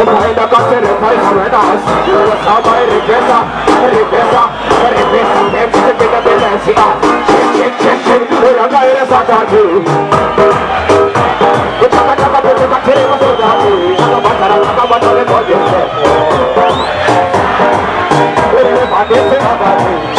baila cacereta y buenas. Estaba en riqueza, me pide violencia. Voy a caer esa tarde. Chaca, chaca, porque me queremos soldado. Chaca, bata, le voy a hacer. Parece la tarde.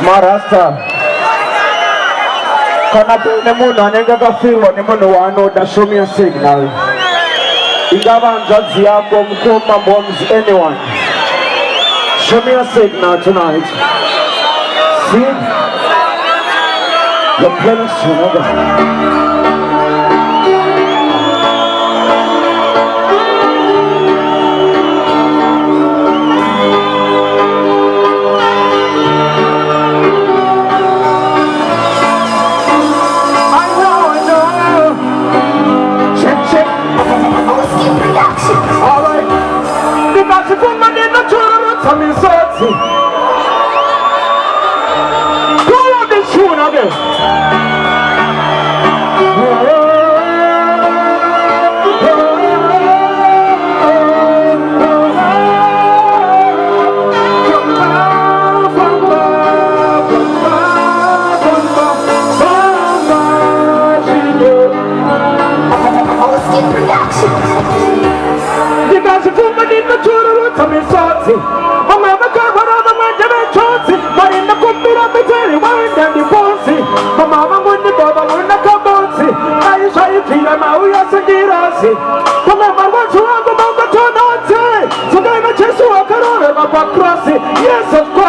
Maharashtra. Can I put them on and I feel what them on the one that show me a signal? You haven't just here from my bombs, anyone. Show me a signal tonight. See? You're playing stronger. Yes, of course.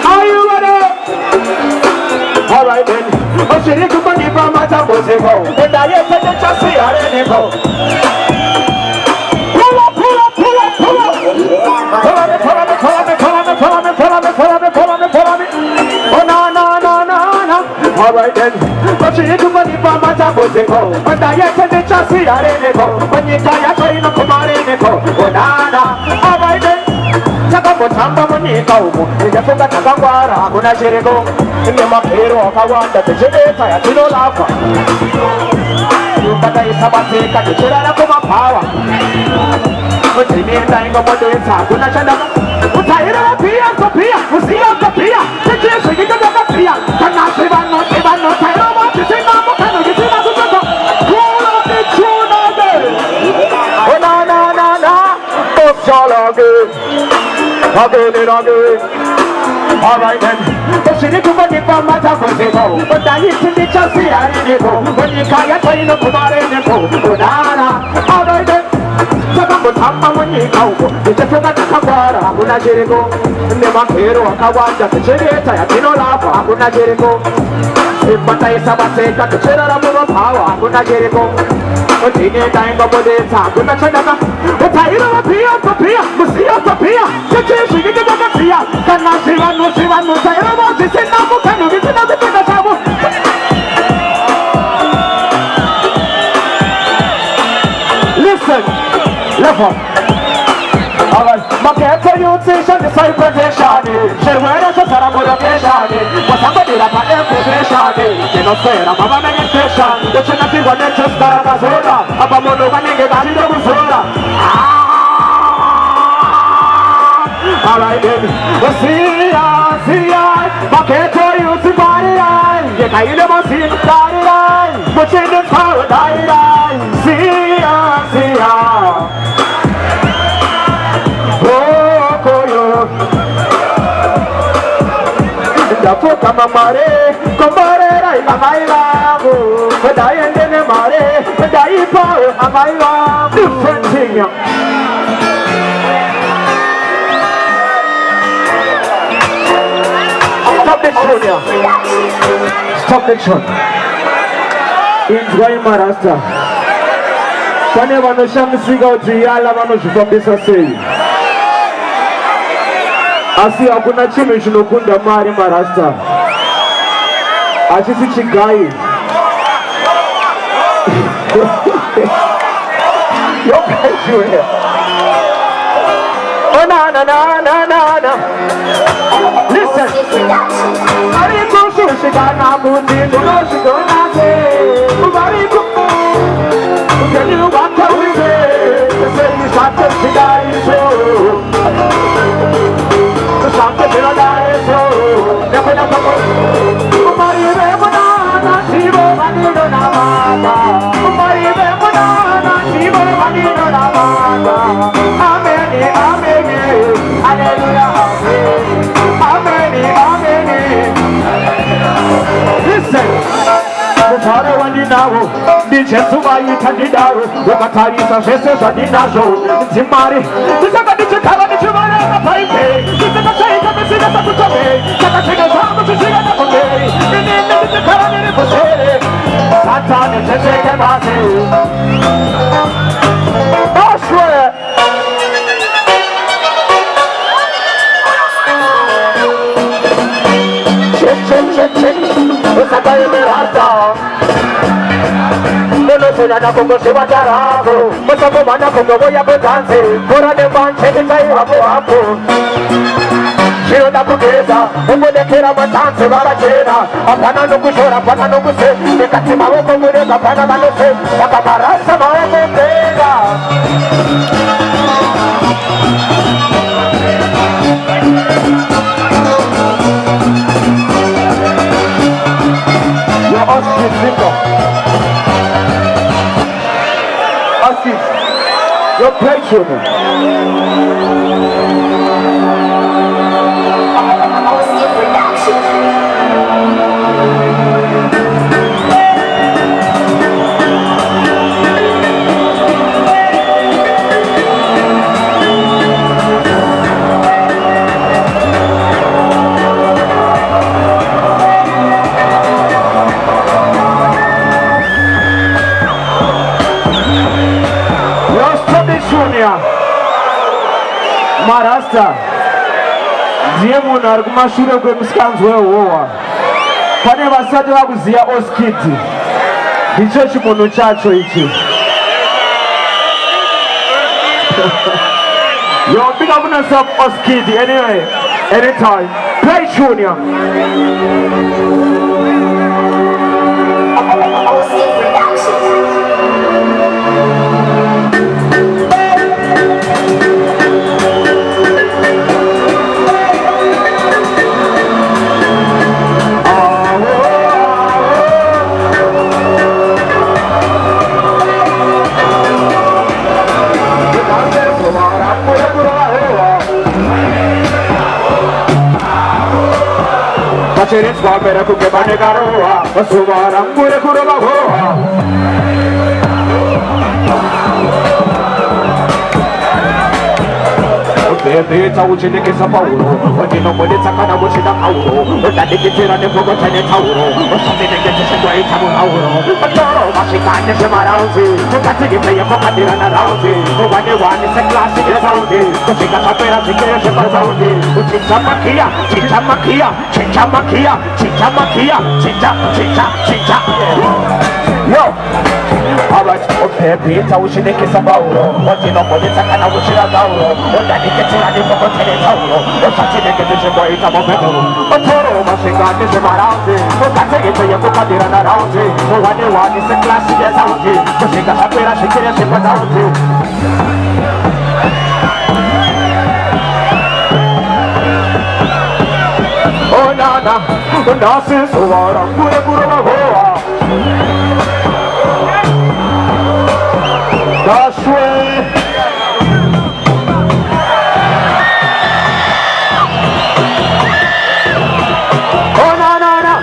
Are you ready? Alright then. I'm sure you can put it from my top of the phone. And I have to just see how they go. Pull up, pull up, pull up, pull up. Pull on me, pull on me, pull on me, pull on me, pull on me, pull on me, pull on me, pull on me, pull on me. Oh no, no, no, no, no. Alright then. I'm sure you can put it from my top of the phone. And I have to just see how they go. When you can't try to come on in the phone. Oh no, no. Alright then. Chamba munyika umu nikafunga takangwara hakuna chiriko nemapero akawanda techebeta yatinolapa yukataisabatika tichirara kumapawa utinitainga modoetsa hakuna chandaka utairara pia kopia usiya kopia techezvikitotokapia kana zvivanotairova tisinamukano tisina kutoka kulo tichunode onananana Alright then, but she didn't put it from my top of the bow. But I used to be just the animal. When you can't tell you no come out in the bow. Alright then, but I'm when you go. You just forgot to come out. I'm gonna get it go. Never care what I want. Just a cherry, I didn't laugh. I'm gonna get it go. If my days are said that the children of power, I'm gonna get it go. But in a time of the time, I'm gonna check out. But I don't appear, but see up appear. The church, we get the fear. Can I see one, no, see one, no, say, I want to say, no, can you get another thing that I will? Listen, listen. Alright, my cancer you station, the same presentation. She wear a shot of location. But somebody that I am presentation. You know, say, I'm a meditation. The Trinity one that just got a soda. I'm a mono one and get a little soda. Alright then, see ya, my cancer you see body line. You can't never see the body line. But in the power, die line. See ya. Come mare, la maila, but I and then mare, but I power, a maila, different thing. Stop the tune, stop the tune. Enjoy my rasta. Whenever no sham siga utiyala vano shifambisa sei. Asi hakuna chimwe chinokunda mari marasta. Achisi chigai. Yo guys you here. Oh na. Listen. Ari kusu shigana mundi no shigona se. Ari kusu. Can you walk away? The same is not just chigai so. Something in a diet, so never know. Maria Banana, Tivo, Manino Namada. Maria Banana, Tivo, Manino Namada. Amen, hallelujah, amen. Listen. Mutare wandinawo, ndichesu vaitandidaro, wakatarisa zvese zvandinazvo, dzimari, ndisaka ndichikava ndichivana napaite, ndisaka chaita misina sakutome, saka chega zvangu chisvika nakumberi, inini ndichikava ndiri kusere, Satani checheke basi. Ashwe! Check, usaka emerata. Sono na Congo se va tarago, mas a bomba na Congo voy a pegarse, fora de manche que cae hapo. Giro da burguesa, de que era matanza, barachera, apana no kushora, apana no kuse, de catimao como de apana no sé, la camarasa no me pega. Yo, Oscar, your play children. Marasta ndiye munhu ari kumashure kwemusikanzwa wehowa. Pane vasati vakuziva Oskid, ndicho chimunhu chacho ichi. Yo, big up on yourself, Oskid. Anyway, anytime. Play Junior. Siris Wapera Kukebane Garoa, Suvaram Kurekurova. Bebe tauchi ne kisa paulo, odi no mole takana bochi da paulo, odi de kitira ne pogo tene taulo, odi ne kete se kwai tamu paulo, patoro mashikane se marauzi, odi ke play ko kadira na rauzi, odi se classic se sauzi, odi ka tapera se kere se pauzi, odi chamakia, chichamakia, chichamakia, chichamakia, chicha. Yo. Alright, okay, Peter, we should make it about what you know, what it's a kind of wish about what that gets in and you forgot to tell you. What's such a negative boy, it's about metal. But Toro, machine gun is around it. What can take it to your book and around it. So what you want is a classic as out here. So she got a pair of chickens and put out it. Oh, Nana, the nurses who are a good. That's way. Oh no no no.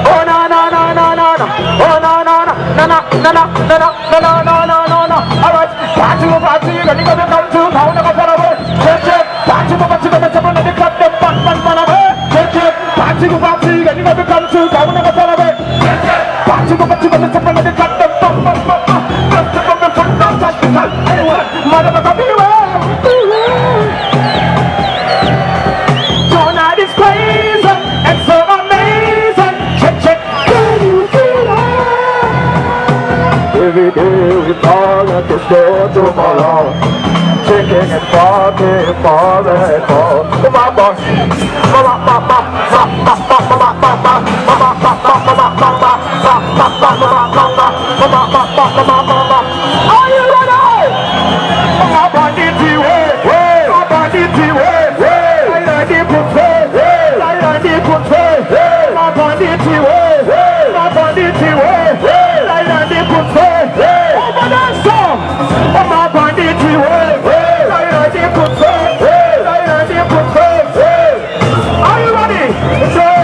Oh no no no no no no. Oh no no no no no no no no no no no no no. All right. Party, ready to come to town and go for a walk. Check it. Party, let the club them pan away. Check it. Party, ready to come to town and go for a walk. Party, let the club them pan. Tonight is crazy and so amazing. Check. Every day we call at the store tomorrow. Chicken and party for Mama. Are you ready? My banditi way, my banditi way, I like it put way, I like it put way, my banditi way, my banditi way, I like it put way, over that song, my banditi way, I like it put way, I like it put way. Are you ready? Say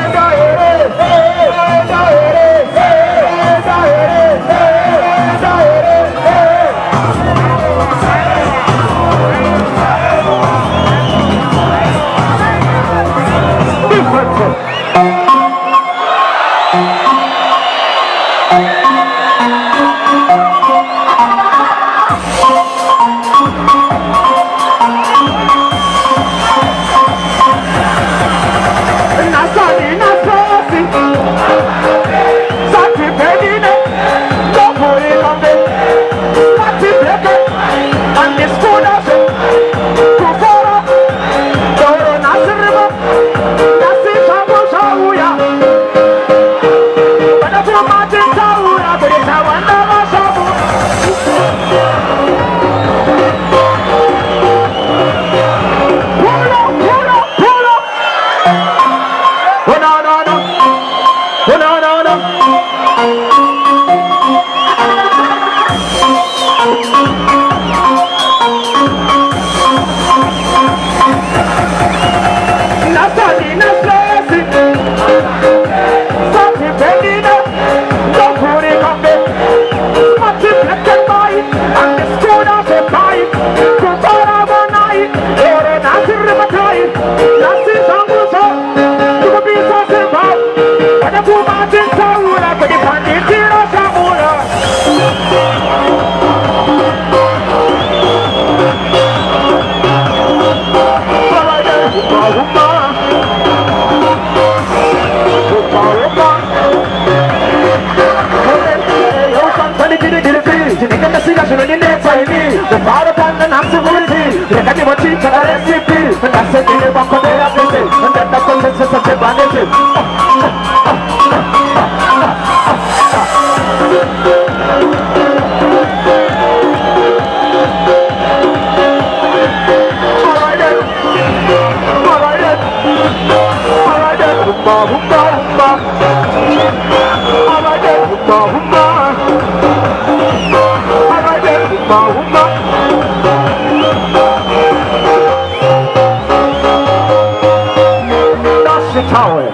tawe.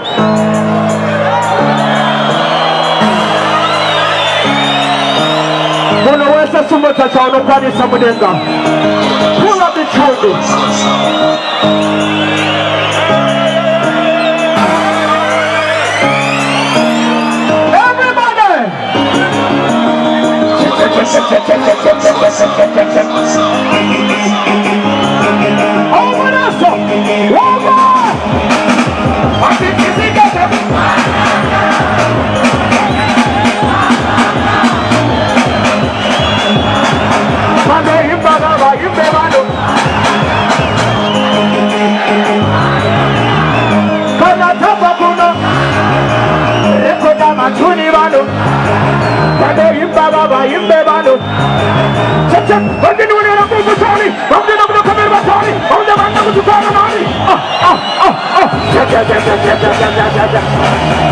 Unaweza sumata chawo nokwanisa mudenga. Pull up the children. Everybody. Open us up. One more. I think you see that. Matuni bano, kade imba baba imbe bano. Check check, bandi nuni na kuku soni, bandi na kuku kamera soni, bandi na kuku kamera nani. Check check check check check check check check.